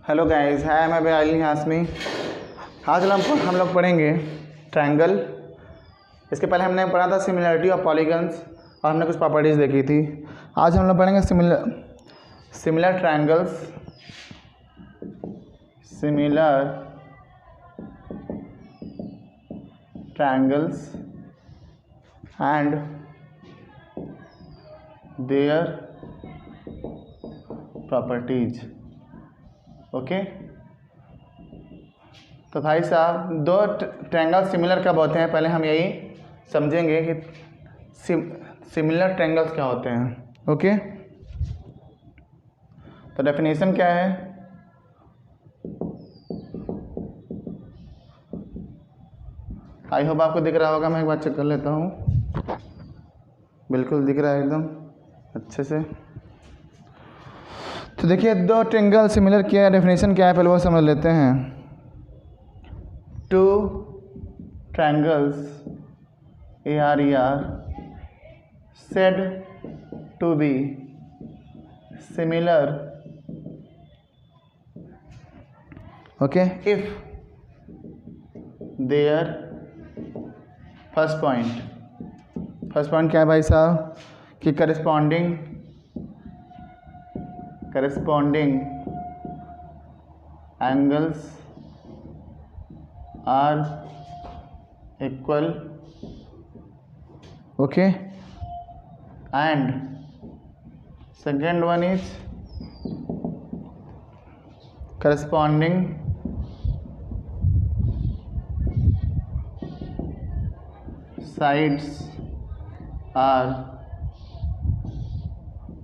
Hello guys, हाय, मैं अली हाशमी। आज हम लोग पढ़ेंगे ट्रायंगल। इसके पहले हमने पढ़ा था सिमिलरिटी ऑफ पॉलीगन्स और हमने कुछ प्रॉपर्टीज़ देखी थी। आज हम लोग पढ़ेंगे similar triangles and their properties. Okay, तो भाई साहब दो ट्रायंगल सिमिलर कब होते हैं, पहले हम यही समझेंगे कि सिमिलर ट्रायंगल्स क्या होते हैं। ओके, तो डेफिनेशन क्या है? आई होप आपको दिख रहा होगा। मैं एक बार चेक कर लेता हूँ। बिल्कुल दिख रहा है एकदम अच्छे से। तो देखिए, दो ट्रायंगल सिमिलर क्या है, डेफिनेशन क्या है, पहले वो समझ लेते हैं। Two triangles ARER said to be similar, okay, if their first point क्या है भाई साहब कि corresponding angles are equal, okay, and second one is corresponding sides are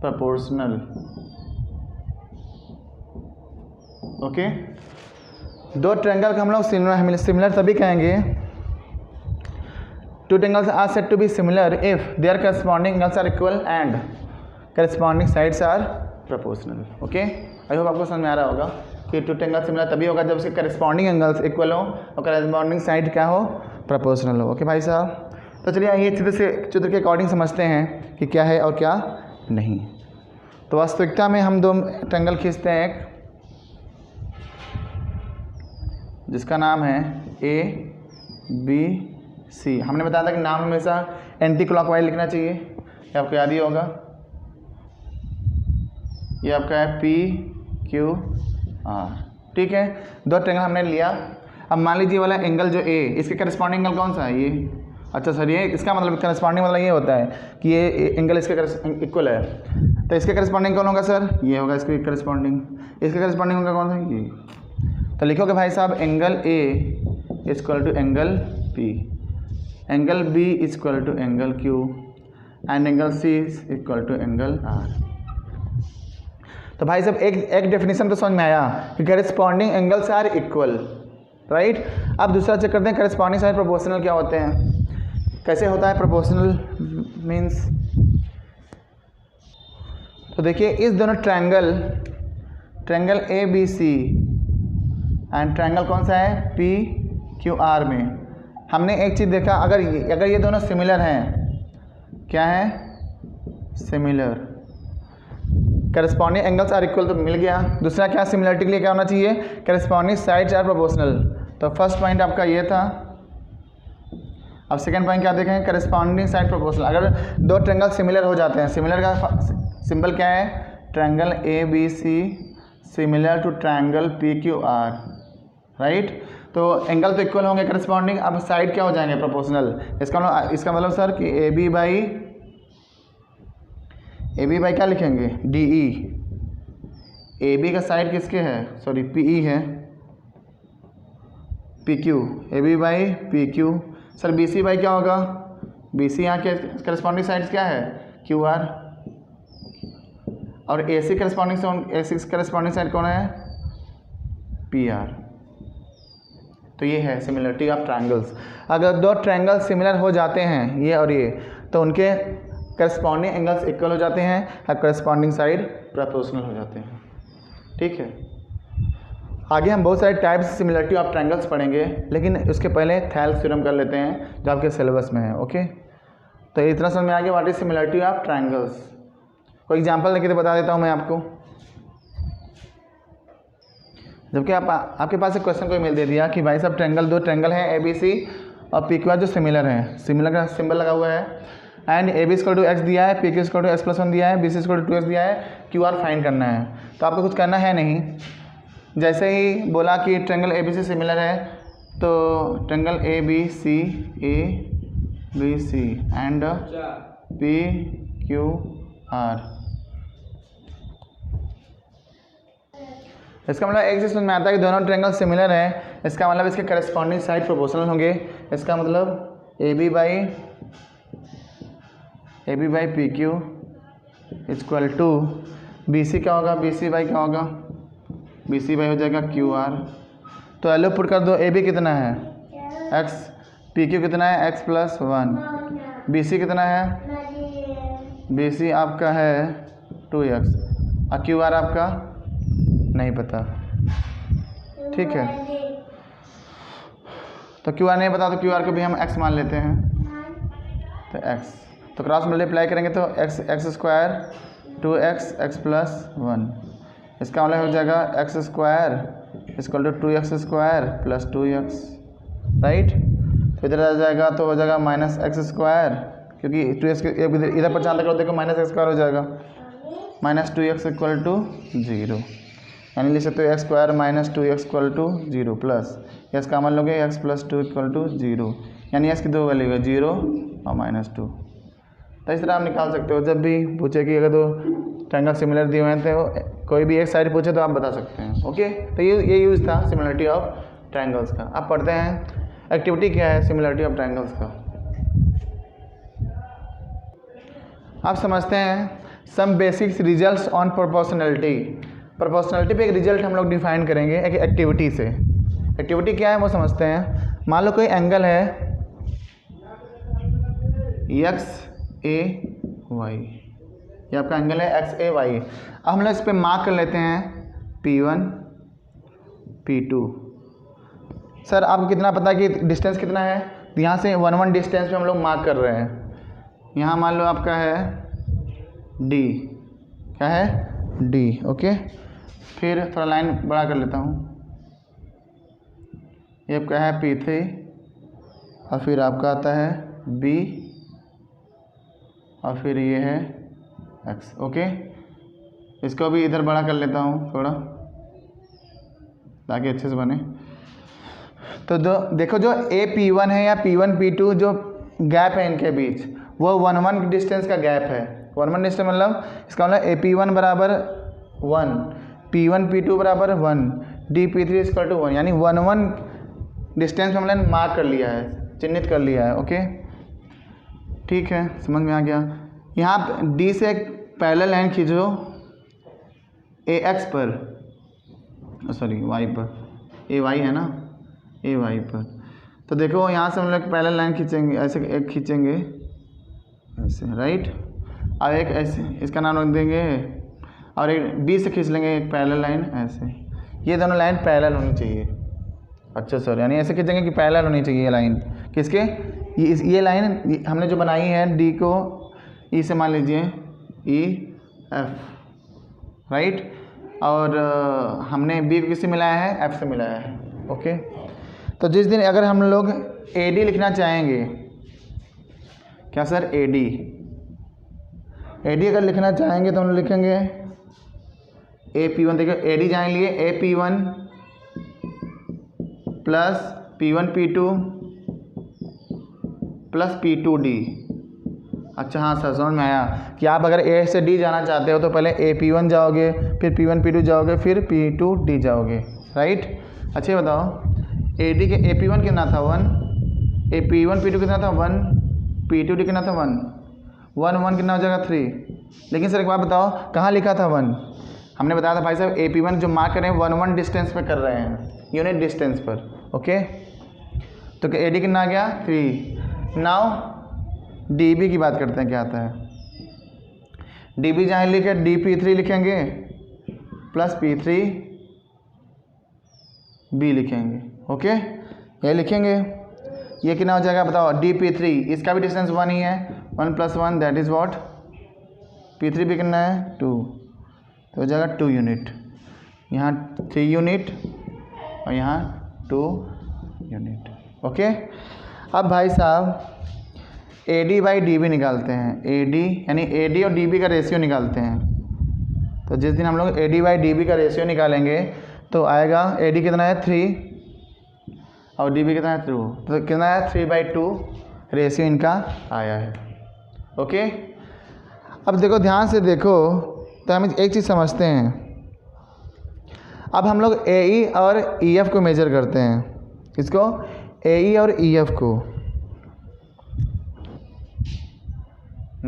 proportional। Okay, दो ट्रायंगल का हम लोग सिमिलर तभी कहेंगे। Two triangles are said to be similar if their corresponding angles are equal and corresponding sides are proportional. Okay, I hope आपको समझ में आ रहा होगा कि टू ट्रायंगल सिमिलर तभी होगा जब उसके करस्पॉन्डिंग एंगल्स इक्वल हो और करस्पॉन्डिंग साइड क्या हो, प्रोपोर्शनल हो। ओके भाई साहब, तो चलिए ये चित्र के अकॉर्डिंग समझते हैं कि क्या है और क्या नहीं। तो वास्तविकता में हम दो ट्रायंगल खींचते हैं, एक जिसका नाम है ABC। हमने बताया था कि नाम हमेशा एंटी क्लॉकवाइज लिखना चाहिए, ये आपको याद ही होगा। ये आपका है PQR। ठीक है, दो ट्रायंगल हमने लिया। अब मान लीजिए वाला एंगल जो A, इसके करस्पॉन्डिंग एंगल कौन सा है? ये। अच्छा सर, ये इसका मतलब करस्पॉन्डिंग मतलब ये होता है कि ये एंगल इसके इक्वल है, तो इसके करस्पॉन्डिंग कौन होगा सर? ये होगा इसके करस्पॉन्डिंग। इसके करस्पॉन्डिंग होगा कौन सा? ये। तो लिखोगे भाई साहब angle A equal to angle P, angle B equal to angle Q and angle C equal to angle R। तो भाई साहब एक डेफिनेशन तो समझ में आया कि corresponding angles are equal, right. अब दूसरा चेक करते हैं करस्पॉन्डिंग साइड प्रोपोर्शनल क्या होते हैं, कैसे होता है प्रोपोर्शनल मीन्स। तो देखिए, इस दोनों ट्रायंगल ABC एंड ट्रायंगल कौन सा है PQR में हमने एक चीज़ देखा, अगर ये दोनों सिमिलर हैं, क्या है? Similar, corresponding angles are equal, तो मिल गया। दूसरा क्या सिमिलरिटी के लिए क्या होना चाहिए? Corresponding sides are proportional. तो फर्स्ट पॉइंट आपका ये था। अब सेकेंड पॉइंट क्या देखेंगे? Corresponding side proportional. अगर दो ट्रायंगल सिमिलर हो जाते हैं, सिमिलर का सिंबल क्या है? Triangle ABC similar to triangle PQR, right. तो एंगल तो इक्वल होंगे करस्पॉन्डिंग, अब साइड क्या हो जाएंगे? प्रोपोर्शनल। इसका मतलब सर कि AB बाई क्या लिखेंगे? DE। AB का साइड किसके है? सॉरी, PE है, PQ। AB by PQ। Sir BC by क्या होगा? BC यहाँ के करस्पॉन्डिंग साइड्स क्या है? QR। और AC करस्पॉन्डिंग साइड कौन है? PR। तो ये है सिमिलरिटी ऑफ ट्रायंगल्स। अगर दो ट्रायंगल सिमिलर हो जाते हैं, ये और ये, तो उनके करस्पॉन्डिंग एंगल्स इक्वल हो जाते हैं और करस्पॉन्डिंग साइड प्रोपोर्शनल हो जाते हैं। ठीक है, आगे हम बहुत सारे टाइप्स सिमिलरिटी ऑफ ट्रायंगल्स पढ़ेंगे, लेकिन उसके पहले थेल्स थ्योरम कर लेते हैं जो आपके सिलेबस में है। ओके, तो इतना समझ में आ गया what is similarity of triangles. कोई एग्जांपल देके तो बता देता हूँ मैं आपको। जबकि आपके पास एक क्वेश्चन को ईमेल दे दिया कि भाई साहब ट्रायंगल, दो ट्रायंगल हैं ABC और PQR जो सिमिलर हैं, सिमिलर का सिंबल लगा हुआ है, and AB equal to x दिया है, PQ equal to x plus 1 दिया है, BC इक्वल टू 2x दिया है, QR फाइंड करना है। तो आपको कुछ करना है नहीं, जैसे ही बोला कि ट्रायंगल ABC सिमिलर है तो ट्रायंगल ABC एंड PQR, इसका मतलब एक चीज़ समझ में आता है कि दोनों ट्रायंगल सिमिलर हैं, इसका मतलब इसके करस्पॉन्डिंग साइड प्रोपोर्शनल होंगे। इसका मतलब AB by PQ equal to BC क्या होगा, BC बाई क्या होगा, BC बाई हो जाएगा QR। तो एलो पुट कर दो, AB कितना है x, PQ कितना है x प्लस 1, BC कितना है, BC आपका है 2x और QR आपका नहीं पता, ठीक है। तो QR नहीं पता तो QR को भी हम x मान लेते हैं, तो x, तो क्रॉस मल्टीप्लाई करेंगे तो x square 2x x plus 1, इसका मतलब हो जाएगा x square equal to 2x square plus 2x, right. तो इधर आ जाएगा तो हो जाएगा माइनस एक्स स्क्वायर, क्योंकि 2x इधर पर चांदा कर देखो माइनस एक्स स्क्वायर हो जाएगा, माइनस 2x इक्वल टू 0, यानी लिख सकते हो x square minus 2x equal to 0 plus x का मान लोगे x प्लस 2 इक्वल टू 0, यानी x की दो वैल्यू है 0 और -2। तो इस तरह आप निकाल सकते हो जब भी पूछे कि अगर दो ट्रायंगल सिमिलर दिए हुए हैं तो कोई भी एक साइड पूछे तो आप बता सकते हैं। ओके, तो ये यूज़ था सिमिलरिटी ऑफ ट्रायंगल्स का। अब पढ़ते हैं एक्टिविटी क्या है सिमिलरिटी ऑफ ट्रायंगल्स का। आप समझते हैं some basics results on proportionality. Proportionality पे एक रिजल्ट हम लोग डिफाइन करेंगे एक एक्टिविटी से। एक्टिविटी क्या है वो समझते हैं। मान लो कोई एंगल है XAY, ये आपका एंगल है XAY। अब हम लोग इस पर मार्क कर लेते हैं P1 P2। सर आपको कितना पता है कि डिस्टेंस कितना है, तो यहाँ से 1 डिस्टेंस पे हम लोग मार्क कर रहे हैं। यहाँ मान लो आपका है D, क्या है D, ओके। फिर थोड़ा लाइन बड़ा कर लेता हूँ, ये आपका है P3 और फिर आपका आता है B और फिर ये है X, ओके। इसको भी इधर बड़ा कर लेता हूँ थोड़ा ताकि अच्छे से बने। तो देखो जो AP1 है या P1 P2 जो गैप है इनके बीच वो 1 डिस्टेंस का गैप है। 1 डिस्टेंस मतलब इसका मतलब AP1 बराबर 1, P1 P2 बराबर 1, DP3 इक्वल टू 1, यानी 1 डिस्टेंस हमने मार्क कर लिया है, चिन्हित कर लिया है। ओके ठीक है, समझ में आ गया। यहाँ D से एक पैरेलल लाइन खींचो AX पर, सॉरी Y पर, AY है ना, AY पर। तो देखो यहाँ से हम लोग पैरेलल लाइन खींचेंगे, ऐसे एक खींचेंगे ऐसे, राइट। और एक ऐसे इसका नाम रख देंगे और एक B से खींच लेंगे एक पैरेलल लाइन ऐसे। ये दोनों लाइन पैरेलल होनी चाहिए। अच्छा सर, यानी ऐसे खींचेंगे कि पैरेलल होनी चाहिए ये लाइन किसके, ये लाइन हमने जो बनाई है D को E से मान लीजिए EF, राइट। और हमने B को किससे मिलाया है, F से मिलाया है। ओके, तो जिस दिन अगर हम लोग AD लिखना चाहेंगे, क्या सर AD अगर लिखना चाहेंगे तो हम लोग लिखेंगे AP1। देखिए AD जान लिए AP1 plus P1 P2 plus P2D। अच्छा हाँ सर, समझ में आया कि आप अगर A से D जाना चाहते हो तो पहले AP1 जाओगे, फिर P1 P2 जाओगे, फिर P2D जाओगे, राइट। अच्छा बताओ AD के AP1 कितना था 1, AP1 P2 कितना था 1, P2D कितना था 1, 1 कितना हो जाएगा 3। लेकिन सर एक बात बताओ कहाँ लिखा था 1, हमने बताया था भाई साहब AP1 जो मार्क कर रहे हैं 1 डिस्टेंस पे कर रहे हैं, यूनिट डिस्टेंस पर। ओके, तो AD कितना आ गया 3। नाउ DB की बात करते हैं क्या आता है। DB जहाँ लिखे DP3 लिखेंगे प्लस P3B लिखेंगे। ओके, ये लिखेंगे, ये कितना हो जाएगा बताओ DP3, इसका भी डिस्टेंस 1 ही है, 1 + 1 दैट इज़ व्हाट, P3 भी कितना है 2, तो हो जाएगा 2 यूनिट। यहाँ 3 यूनिट और यहाँ 2 यूनिट। ओके, अब भाई साहब AD बाई DB निकालते हैं। AD यानी AD और DB का रेशियो निकालते हैं। तो जिस दिन हम लोग AD बाई DB का रेशियो निकालेंगे तो आएगा AD कितना है 3 और DB कितना है 2, तो कितना है 3/2 रेशियो इनका आया है। ओके, अब देखो ध्यान से देखो तो हम एक चीज़ समझते हैं। अब हम लोग AE और EF को मेजर करते हैं। इसको AE और EF को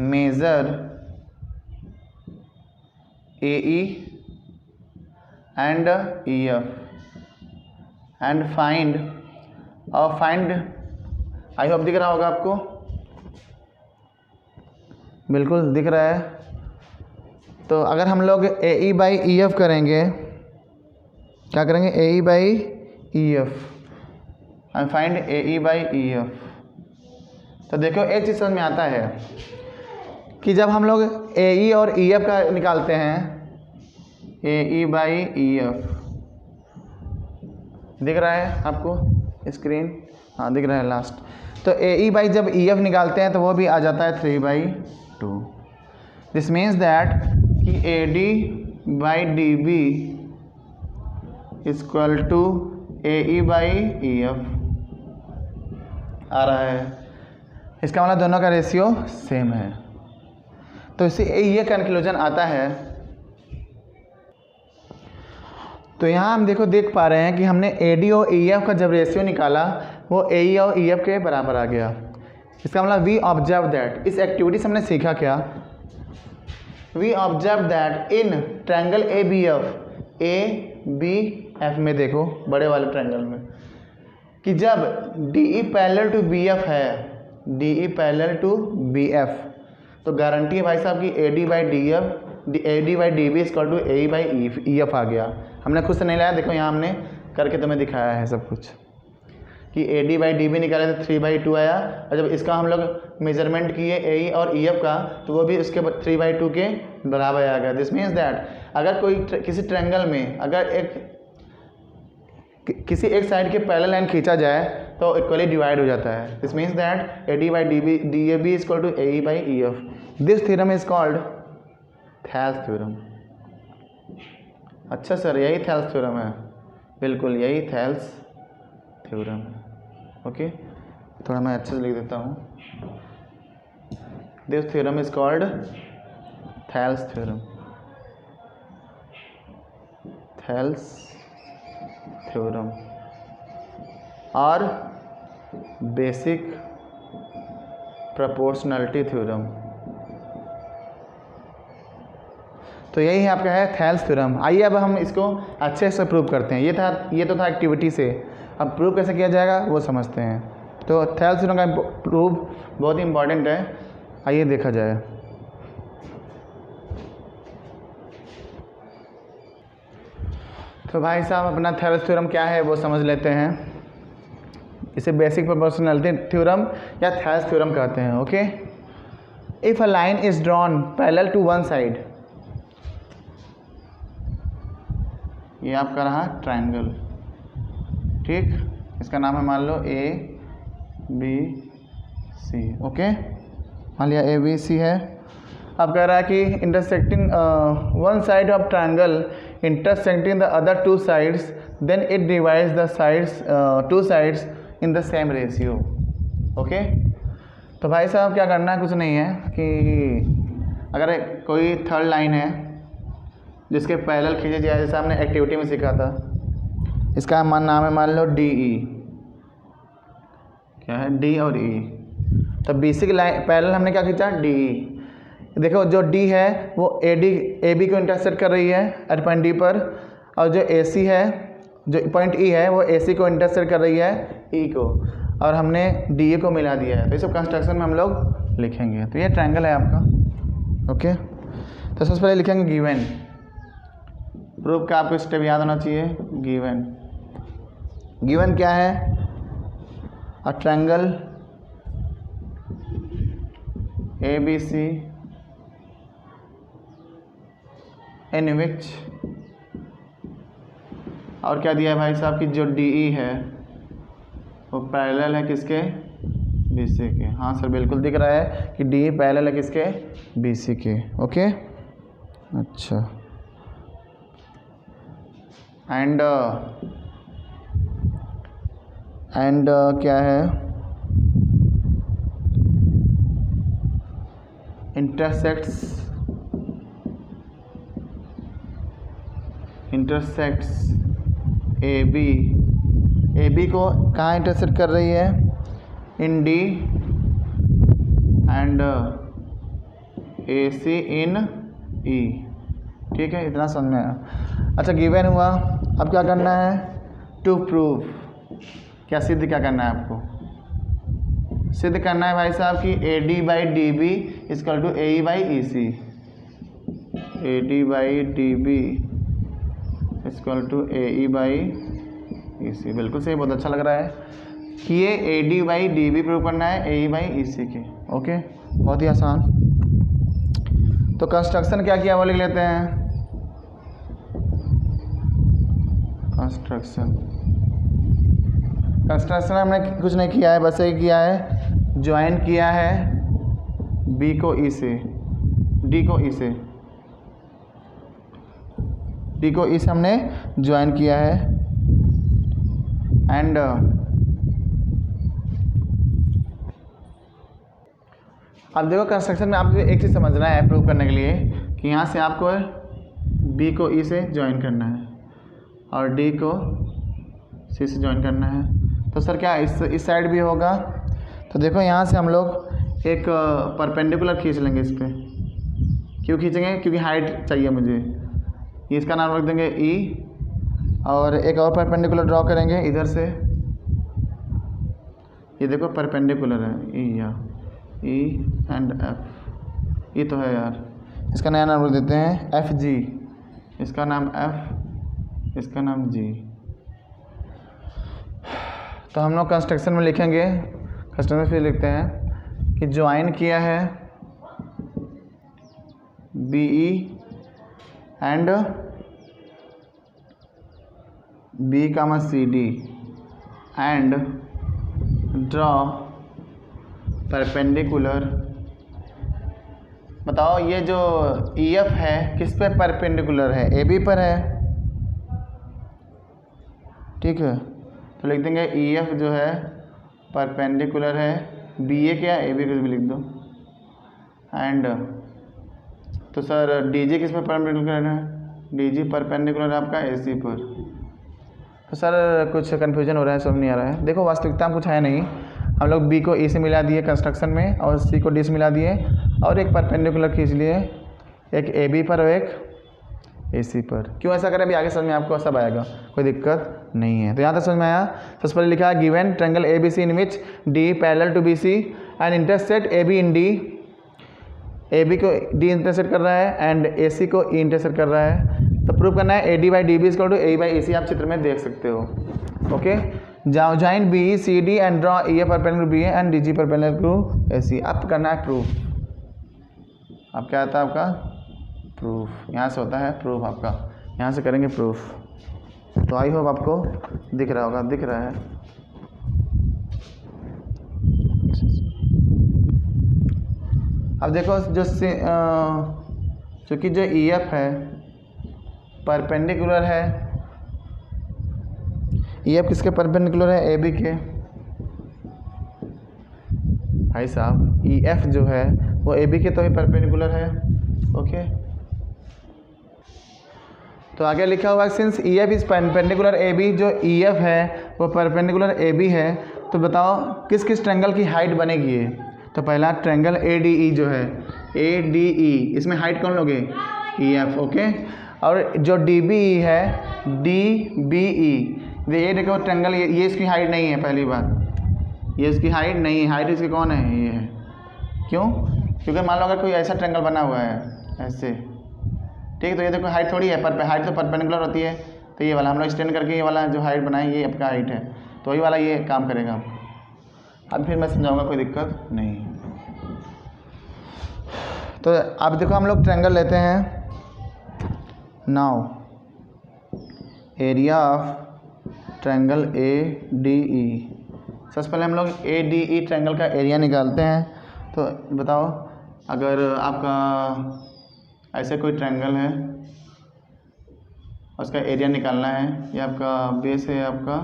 measure AE and EF and find, और फाइंड आई होप दिख रहा होगा आपको, बिल्कुल दिख रहा है। तो अगर हम लोग AE बाई EF करेंगे, क्या करेंगे AE by EF and find AE by EF, तो देखो एक चीज़ समझ में आता है कि जब हम लोग AE और EF का निकालते हैं, AE बाई EF दिख रहा है आपको स्क्रीन, हाँ दिख रहा है लास्ट। तो AE बाई जब EF निकालते हैं तो वो भी आ जाता है 3/2। दिस मीन्स दैट कि AD by DB equal to AE by EF आ रहा है। इसका मतलब दोनों का रेशियो सेम है। तो इससे ये कंक्लूजन आता है। तो यहाँ हम देख पा रहे हैं कि हमने AD और EF का जब रेशियो निकाला वो AE और EF के बराबर आ गया। इसका मतलब वी ऑब्जर्व दैट, इस एक्टिविटी से हमने सीखा क्या, we observe that in triangle ABF में, देखो बड़े वाले ट्रायंगल में, कि जब DE पैरेलल टू BF है, DE पैरेलल टू BF, तो गारंटी है भाई साहब कि AD by DB equal to AE by EF आ गया। हमने खुद से नहीं लाया, देखो यहाँ हमने करके तुम्हें दिखाया है सब कुछ कि AD बाई DB निकाले तो 3/2 आया, और जब इसका हम लोग मेजरमेंट किए AE और EF का तो वो भी उसके 3/2 के बराबर आ गया। दिस मीन्स दैट अगर कोई किसी ट्रायंगल में अगर किसी एक साइड के पैरेलल लाइन खींचा जाए तो इक्वली डिवाइड हो जाता है। This means that AD by DB equal to AE by EF। This theorem is called Thales theorem. अच्छा सर, यही थेल्स थ्योरम है? बिल्कुल यही थेल्स थ्योरम है। ओके, थोड़ा मैं अच्छे से लिख देता हूँ। This theorem is called Thales theorem. Thales theorem और बेसिक प्रोपोर्शनलिटी थ्योरम। तो यही है आपका है थेल्स थ्योरम। आइए अब हम इसको अच्छे से प्रूव करते हैं। ये तो था एक्टिविटी से, अब प्रूव कैसे किया जाएगा वो समझते हैं। तो थेल्स थ्योरम का प्रूव बहुत ही इंपॉर्टेंट है, आइए देखा जाए। तो भाई साहब अपना थेल्स थ्योरम क्या है वो समझ लेते हैं। इसे बेसिक प्रोपोर्शनलिटी थ्योरम या थेल्स थ्योरम कहते हैं। Okay, if a line is drawn parallel to one side, ये आपका रहा ट्रायंगल, ठीक, इसका नाम है मान लो ABC। ओके, मान लिया ABC है। अब कह रहा है कि intersecting one side of triangle intersecting the other two sides, then it divides the sides two sides in the same ratio. Okay, तो भाई साहब क्या करना है, कुछ नहीं है कि अगर कोई थर्ड लाइन है जिसके पैरेलल खींचे जाए, जैसे हमने एक्टिविटी में सीखा था, इसका नाम है मान लो DE, क्या है D और E। तो BC की लाइन पैरेलल हमने क्या खींचा DE। देखो जो D है वो AB को इंटरसेक्ट कर रही है एट पॉइंट D पर, और जो AC है, जो पॉइंट E है वो AC को इंटरसेक्ट कर रही है E को, और हमने DE को मिला दिया है। तो ये सब कंस्ट्रक्शन में हम लोग लिखेंगे। तो ये ट्रायंगल है आपका। ओके, तो सबसे पहले लिखेंगे गिवन। प्रूफ का आपको स्टेप याद होना चाहिए। गिवन क्या है, अ ट्रायंगल ABC in which और क्या दिया है भाई साहब कि जो डी ई है वो पैरेलल है किसके, बी सी के। हाँ सर बिल्कुल दिख रहा है कि डी ई पैरेलल है किसके, बी सी के। ओके अच्छा, एंड क्या है, इंटरसेक्ट्स ए बी को कहाँ इंटरसेक्ट कर रही है, इन डी एंड ए सी इन ई। ठीक है, इतना समझ में आया। अच्छा गिवन हुआ, अब क्या करना है, टू प्रूव, क्या सिद्ध क्या करना है आपको, सिद्ध करना है भाई साहब कि A D by D B is equal to A E by E C, A D by D B is equal to A E by E C. बिल्कुल सही, बहुत अच्छा लग रहा है कि ये A D by D B prove करना है ए ई बाई ई सी के। ओके, बहुत ही आसान। तो कंस्ट्रक्शन क्या किया वो लिख लेते हैं, कंस्ट्रक्शन हमने कुछ नहीं किया है, बस ये किया है, ज्वाइन किया है बी को ई से, डी को ई से, डी को ई से हमने ज्वाइन किया है। एंड अब देखो कंस्ट्रक्शन में आपको एक चीज़ समझना है प्रूव करने के लिए कि यहाँ से आपको बी को ई से ज्वाइन करना है और डी को सी से ज्वाइन करना है। तो सर क्या इस साइड भी होगा, तो देखो यहाँ से हम लोग एक परपेंडिकुलर खींच लेंगे इस पर। क्यों खींचेंगे, क्योंकि हाइट चाहिए मुझे, इसका नाम रख देंगे ई, और एक और परपेंडिकुलर ड्रॉ करेंगे इधर से, ये देखो परपेंडिकुलर है ई, या ई एंड एफ, ये तो है यार, इसका नया नाम रख देते हैं एफ जी, इसका नाम एफ, इसका नाम जी। तो हम लोग कंस्ट्रक्शन में लिखेंगे, कंस्ट्रक्शन फिर लिखते हैं कि ज्वाइन किया है B E and B comma C D and draw perpendicular. बताओ ये जो ई एफ है किस पे परपेंडिकुलर है, ए बी पर है। ठीक है, तो लिख देंगे ई एफ जो है परपेंडिकुलर है बी ए क्या, ए बी कुछ भी लिख दो। एंड तो सर डी जी किस पर परपेंडिकुलर है, डी जी परपेंडिकुलर है आपका ए सी पर। तो सर कुछ कन्फ्यूजन हो रहा है, समझ नहीं आ रहा है। देखो वास्तविकता में कुछ है नहीं, हम लोग बी को ई से मिला दिए कंस्ट्रक्शन में और सी को डी से मिला दिए और एक परपेंडिकुलर खींच लिए, एक ए बी पर और एक ए सी पर। क्यों ऐसा करें, अभी आगे समझ में आपको सब आएगा, कोई दिक्कत नहीं है। तो यहाँ तक समझ में आया। सबसे पहले लिखा है given triangle A B C in which D parallel to B C and intersect A B in D, A B को डी इंटरसेक्ट कर रहा है एंड ए सी को ई इंटरसेक्ट कर रहा है। तो प्रूव करना है A D by D B equal to A by A C, आप चित्र में देख सकते हो। Okay, join B E C D and draw E A perpendicular B A and D G perpendicular to A C. अब करना है proof. अब क्या आता है आपका प्रूफ, यहाँ से होता है प्रूफ आपका, यहाँ से करेंगे प्रूफ। तो आई होप आपको दिख रहा होगा, दिख रहा है। अब देखो जो चूँकि जो ई एफ है परपेंडिकुलर है, ई एफ किसके परपेंडिकुलर है, ए बी के। भाई साहब ई एफ जो है वो ए बी के तो ही परपेंडिकुलर है। ओके, तो आगे लिखा हुआ है since E F is perpendicular A B, जो ई एफ है वो परपेंडिकुलर ए बी है, तो बताओ किस किस ट्रायंगल की हाइट बनेगी ये। तो पहला ट्रायंगल ए डी ई जो है, ए डी ई, इसमें हाइट कौन लोगे, ई एफ। ओके, और जो डी बी ई है, डी बी ई, ये देखो ट्रायंगल, ये इसकी हाइट नहीं है, पहली बात ये इसकी हाइट नहीं है, हाइट इसकी कौन है, ये है। क्यों, क्योंकि मान लो अगर कोई ऐसा ट्रायंगल बना हुआ है ऐसे, ठीक है, तो ये देखो हाइट थोड़ी है, पर हाइट तो परपेंडिकुलर होती है। तो ये वाला हम लोग एक्सटेंड करके ये वाला जो हाइट बनाए ये आपका हाइट है, तो ये वाला ये काम करेगा। अब फिर मैं समझाऊंगा, कोई दिक्कत नहीं। तो अब देखो हम लोग ट्रायंगल लेते हैं। Now area of triangle A D ई। सबसे पहले हम लोग ए डी ई ट्रायंगल का एरिया निकालते हैं। तो बताओ, अगर आपका ऐसे कोई ट्रायंगल है, उसका एरिया निकालना है, ये आपका बेस है, आपका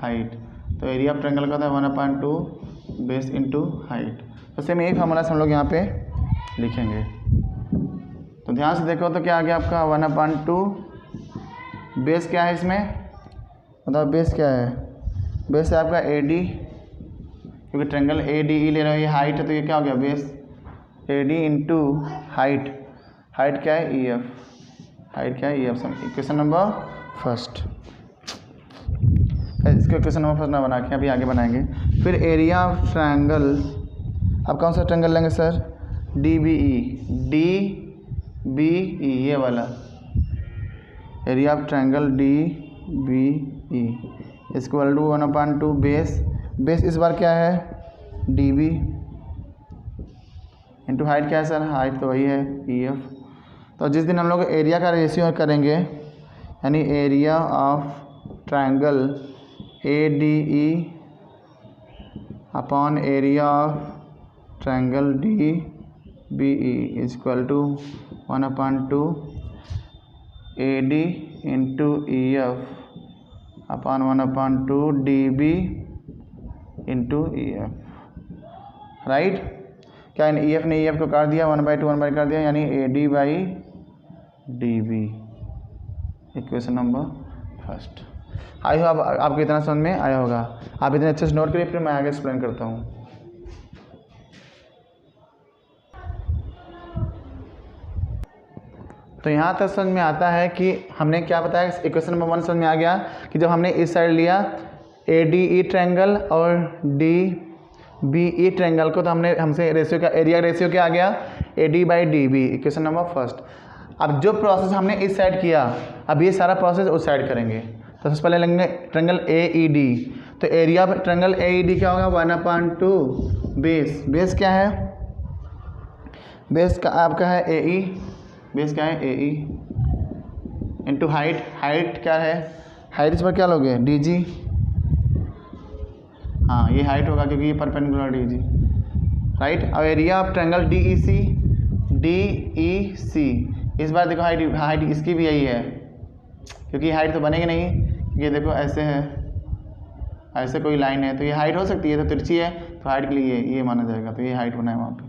हाइट, तो एरिया ऑफ ट्रायंगल का होता है 1/2 बेस इंटू हाइट। तो सेम यही फार्मूला से हम लोग यहाँ पे लिखेंगे। तो ध्यान से देखो तो क्या आ गया आपका 1/2। बेस क्या है इसमें, बताओ बेस क्या है? बेस है आपका ए डी, क्योंकि ट्रायंगल ए डी ई ले रहे हो, ये हाइट है, तो ये क्या हो गया बेस ए डी इंटू हाइट। हाइट क्या है? E F. हाइट क्या है? E F. Equation number first. इसको इक्वेशन नंबर फर्स्ट ना बना के अभी आगे बनाएंगे। फिर एरिया ऑफ ट्रायंगल, अब कौन सा ट्रायंगल लेंगे sir? D B E. D B E, ये वाला area of triangle D B E equal to 1/2 base. Base इस बार क्या है? डी बी इंटू हाइट क्या है सर? हाइट तो वही है ई एफ। तो जिस दिन हम लोग एरिया का रेशियो करेंगे, यानी area of triangle A D E upon area of triangle D B E equal to 1/2 A D into E F upon 1/2 D B into E F. Right? क्या इन ई एफ ने E F को काट दिया, 1/2 1/2 कर दिया, यानी A D by D B. Equation number first. आई हो आपको इतना समझ में आया होगा। आप इतने अच्छे से नोट करिए, फिर मैं आगे एक्सप्लेन करता हूँ। तो यहाँ तक समझ में आता है कि हमने क्या बताया, इक्वेशन नंबर 1 समझ में आ गया कि जब हमने इस साइड लिया ए डी ई ट्रायंगल और डी बी ई ट्रायंगल को, तो हमसे रेशियो का एरिया रेशियो क्या आ गया? A D by D B. Equation number first. अब जो प्रोसेस हमने इस साइड किया, अब ये सारा प्रोसेस उस साइड करेंगे। तो सबसे पहले लेंगे ट्रायंगल ए ई डी। तो area of triangle A E D क्या होगा? 1/2 बेस। बेस क्या है? बेस का आपका है ए ई। बेस क्या है? A E into height. Height क्या है? हाइट इस पर क्या लोगे? D G. हाँ, ये हाइट होगा क्योंकि ये परपेंडिकुलर डी जी। राइट? अब area of triangle D E C. D E C, इस बार देखो हाइट इसकी भी यही है, क्योंकि हाइट तो बनेगी नहीं। ये देखो ऐसे है, ऐसे कोई लाइन है, तो ये हाइट हो सकती है, तो तिरछी है, तो हाइट के लिए ये माना जाएगा। तो ये हाइट बना है वहाँ पे।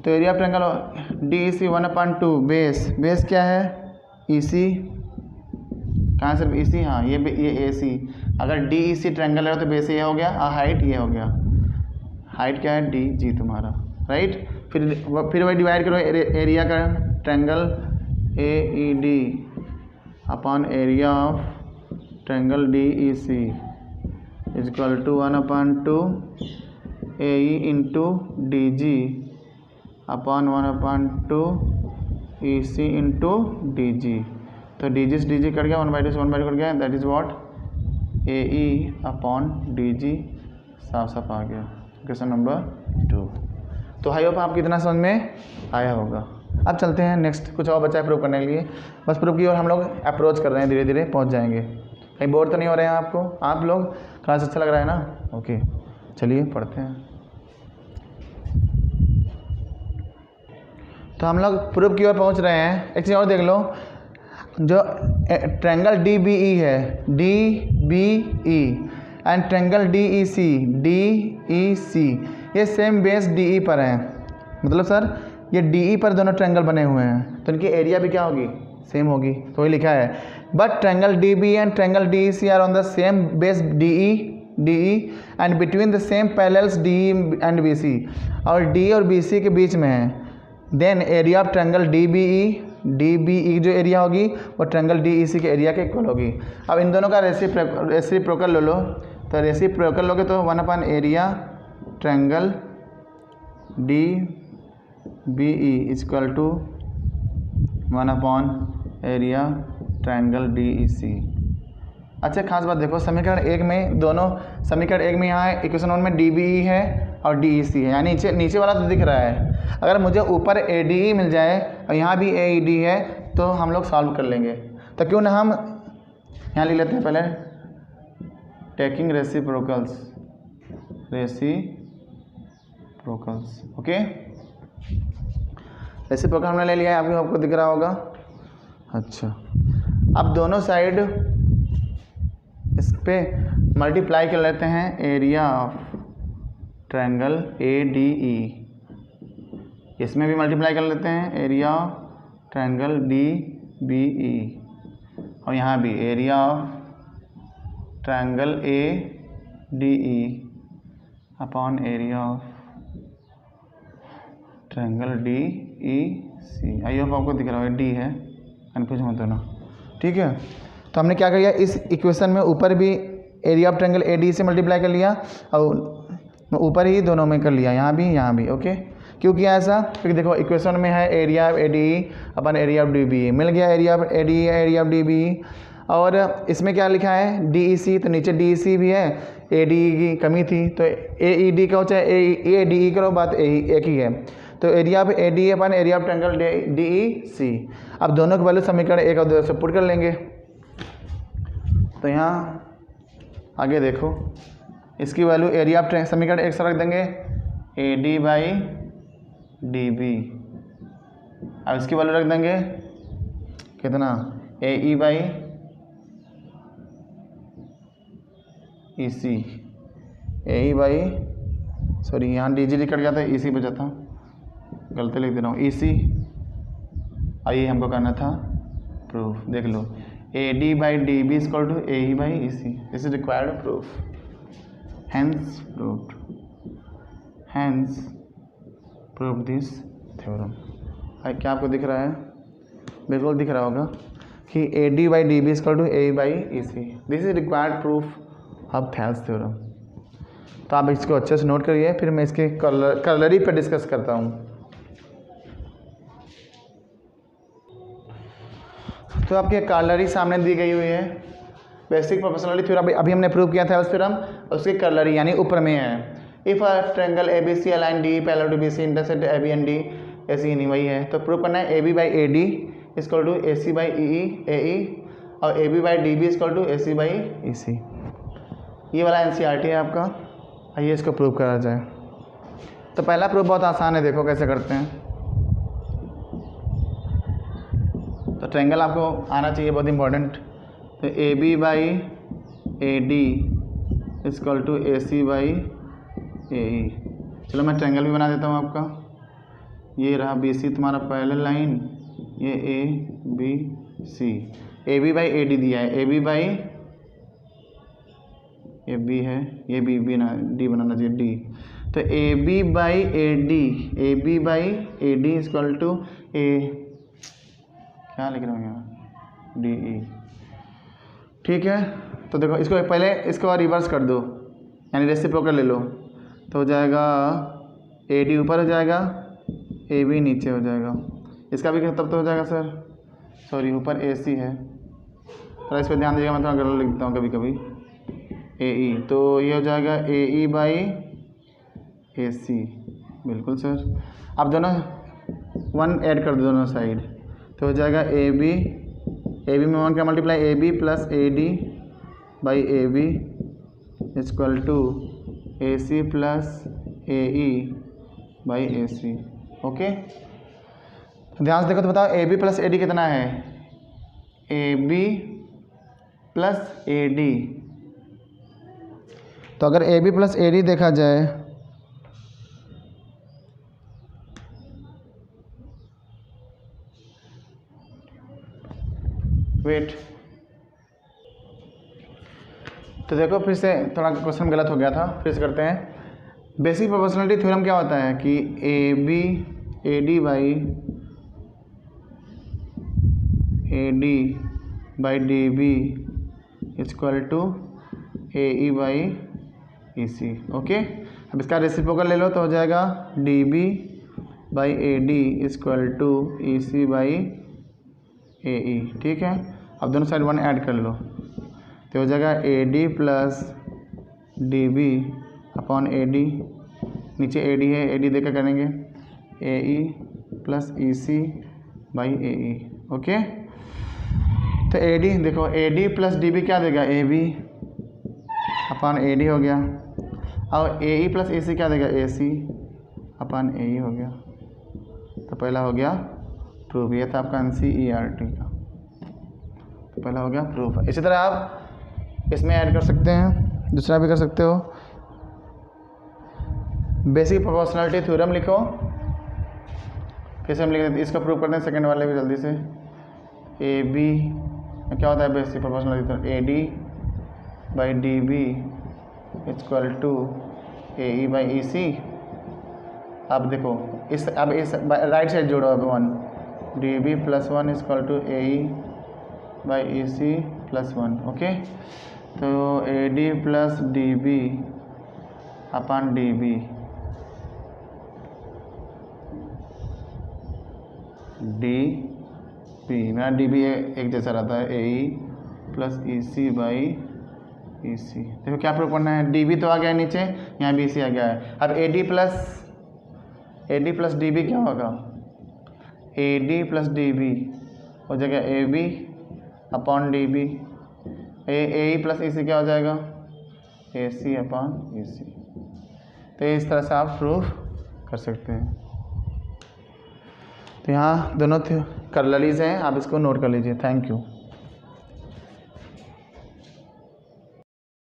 तो area of triangle D E C 1/2 base. Base क्या है? ई सी। कहाँ से? ई सी। हाँ, ये ए सी। अगर डी ई सी ट्रायंगल है तो बेस ये हो गया और हाइट ये हो गया। हाइट क्या है? डी जी तुम्हारा। राइट? फिर वही डिवाइड करो एरिया का triangle A E D upon area of triangle D E C equal to 1/2 A E into D G upon 1/2 E C into D G. तो डी जी cut गया, 1/2 से 1/2 cut गया, that is what A E upon D G. साफ साफ आ गया। Question number 2। तो आई hope आपको इतना समझ में आया होगा। अब चलते हैं नेक्स्ट, कुछ और बचा है प्रूव करने के लिए। बस प्रूव की ओर हम लोग अप्रोच कर रहे हैं, धीरे धीरे पहुंच जाएंगे। कहीं बोर तो नहीं हो रहे हैं आपको? आप लोग क्लास अच्छा लग रहा है ना? ओके, चलिए पढ़ते हैं। तो हम लोग प्रूफ की ओर पहुंच रहे हैं। एक चीज़ और देख लो, जो ट्रायंगल डी बी ई है, D B E and triangle D E C, D E C, ये सेम बेस डी ई पर हैं। मतलब सर ये डी ई पर दोनों ट्रायंगल बने हुए हैं, तो इनकी एरिया भी क्या होगी? सेम होगी। तो वही लिखा है, but triangle D B and triangle D E C are on the same base D E and between the same parallels D E and B C, और डी और बी सी के बीच में है। Then area of triangle D B E जो area होगी वो triangle D E सी के एरिया के इक्वल होगी। अब इन दोनों का रेसिप्रोकल ले लो। तो रेसिप्रोकल लोगे तो 1 area triangle D B E equal to 1 area triangle D E C. अच्छा, खास बात देखो, समीकरण 1 में दोनों, समीकरण 1 में यहाँ इक्वेशन 1 में डी बी ई है और डी ई सी है, यानी नीचे वाला तो दिख रहा है। अगर मुझे ऊपर ए डी ई मिल जाए और यहाँ भी ए ई डी है तो हम लोग सॉल्व कर लेंगे। तो क्यों ना हम यहाँ लिख लेते हैं पहले टेकिंग रेसिप्रोकल्स, ओके। रेसिप्रोकल हमने ले लिया है, आपको दिख रहा होगा। अच्छा, अब दोनों साइड इस पे मल्टीप्लाई कर लेते हैं एरिया ऑफ ट्रायंगल ADE, इसमें भी मल्टीप्लाई कर लेते हैं एरिया ऑफ ट्रायंगल DBE, और यहाँ भी area of triangle ADE upon area of triangle DEC। I hope आपको दिख रहा है, डी है, कन्फ्यूज मत होना, ठीक है। तो हमने क्या किया, इस इक्वेशन में ऊपर भी एरिया ऑफ ट्रायंगल ADE से मल्टीप्लाई कर लिया और ऊपर ही दोनों में कर लिया, यहाँ भी, ओके। क्यों किया ऐसा, क्योंकि देखो इक्वेशन में है area of ADE upon area of DBE, मिल गया area of ADE area of DBE, और इसमें क्या लिखा है DEC, तो नीचे DEC भी है, ADE की कमी थी तो AED करो चाहे ADE करो, बात एक ही है। तो area of ADE upon area of triangle DEC। अब दोनों की वैल्यू समीकरण 1 और 2 से पुट कर लेंगे। तो यहाँ आगे देखो, इसकी वैल्यू एरिया ऑफ समीकरण 1 से रख देंगे AD/DB, अब इसकी वैल्यू रख देंगे कितना, AE/EC, सॉरी यहाँ DG कट गया था, EC बचा था, गलती लिख दे रहा हूँ, EC। आइए हमको करना था प्रूफ, देख लो AD/DB = AE/EC, this is required proof, hence proof this theorem. क्या आपको दिख रहा है, बिल्कुल दिख रहा होगा कि AD/DB = AE/EC, this is required proof of Thales theorem. तो आप इसको अच्छे से नोट करिए, फिर मैं इसके कलरी पे डिस्कस करता हूँ। तो आपके कलरी सामने दी गई हुई है, बेसिक प्रोपोर्शनलिटी थ्योरम अभी हमने प्रूव किया था, थ्योरम उसकी कलरी यानी ऊपर में है। If a triangle ABC a line D parallel to BC intersect AB and D, ऐसी नहीं वही है, तो प्रूव करना है AB/AD = AC/AE और AB/DB = AC/EC। ये वाला NCERT है आपका, आइए इसको प्रूव करा जाए। तो पहला प्रूफ बहुत आसान है, देखो कैसे करते हैं। तो ट्रायंगल आपको आना चाहिए, बहुत इंपॉर्टेंट। तो AB/AD = AC/AE। चलो मैं ट्रायंगल भी बना देता हूँ आपका। ये रहा BC तुम्हारा पैरेलल लाइन, ये ABC, AB/AD दिया है, ये B है, ये B D बनाना चाहिए, D। तो AB/AD = A, क्या लिख रहा हूँ यहाँ, DE, ठीक है। तो देखो इसको पहले इसको रिवर्स कर दो, यानी रेसिप्रोकल ले लो, तो हो जाएगा AD ऊपर हो जाएगा, AB नीचे हो जाएगा। इसका भी तब तो हो जाएगा सर, सॉरी ऊपर AC है, थोड़ा इस पर ध्यान दीजिएगा, मैं थोड़ा गलत लिखता हूँ कभी कभी, AE, तो ये हो जाएगा AE/AC, बिल्कुल सर। अब दोनों 1 ऐड कर दो दोनों साइड, तो हो जाएगा AB में 1 का multiply AB + AD/AB = AC + AE/AC, okay. तो ध्यान से देखो, तो बताओ AB + AD कितना है, AB + AD। तो अगर AB + AD देखा जाए, वेट, तो देखो फिर से थोड़ा क्वेश्चन गलत हो गया था, फिर से करते हैं। बेसिक प्रोपोर्शनलिटी थ्योरम क्या होता है कि AD/DB = AE/EC, ओके। अब इसका रेसिप्रोकल ले लो, तो हो जाएगा DB/AD = EC/AE, ठीक है। अब दोनों साइड 1 ऐड कर लो, तो हो जाएगा AD + DB अपॉन AD, नीचे AD है, AD देकर करेंगे AE + EC/AE, ओके। तो ए डी देखो, A D plus D B क्या देगा, A B upon A D हो गया, और ए ई प्लस ए सी क्या देगा, ए सी अपन ए ई हो गया। तो पहला हो गया प्रूफ, ये था आपका NCERT का, तो पहला हो गया प्रूफ। इसी तरह आप इसमें ऐड कर सकते हैं, दूसरा भी कर सकते हो। बेसिक प्रोपोर्शनलिटी थ्योरम लिखो, फिर से हम लिख देते, इसका प्रूफ करते हैं सेकंड वाले भी जल्दी से। ए बी क्या होता है basic proportionality theorem, A D by D B equal to A E by E C. अब देखो अब इस राइट साइड जोड़ो, अब 1 D B plus 1 equal to A E by E C plus 1। Okay, तो A D plus D B upon D B D B, मेरा D B एक जैसा रहता है, A E plus E C by E सी। देखो क्या prove करना है, डी बी तो आ गया है नीचे, यहाँ बी सी आ गया है। अब A D plus D B क्या होगा, A D plus D B हो जाएगा A B upon D B, A E plus E C क्या हो जाएगा, ए सी अपॉन ई सी। तो इस तरह से आप प्रूफ कर सकते हैं। तो यहाँ दोनों कर्लरीज हैं, आप इसको नोट कर लीजिए। Thank you.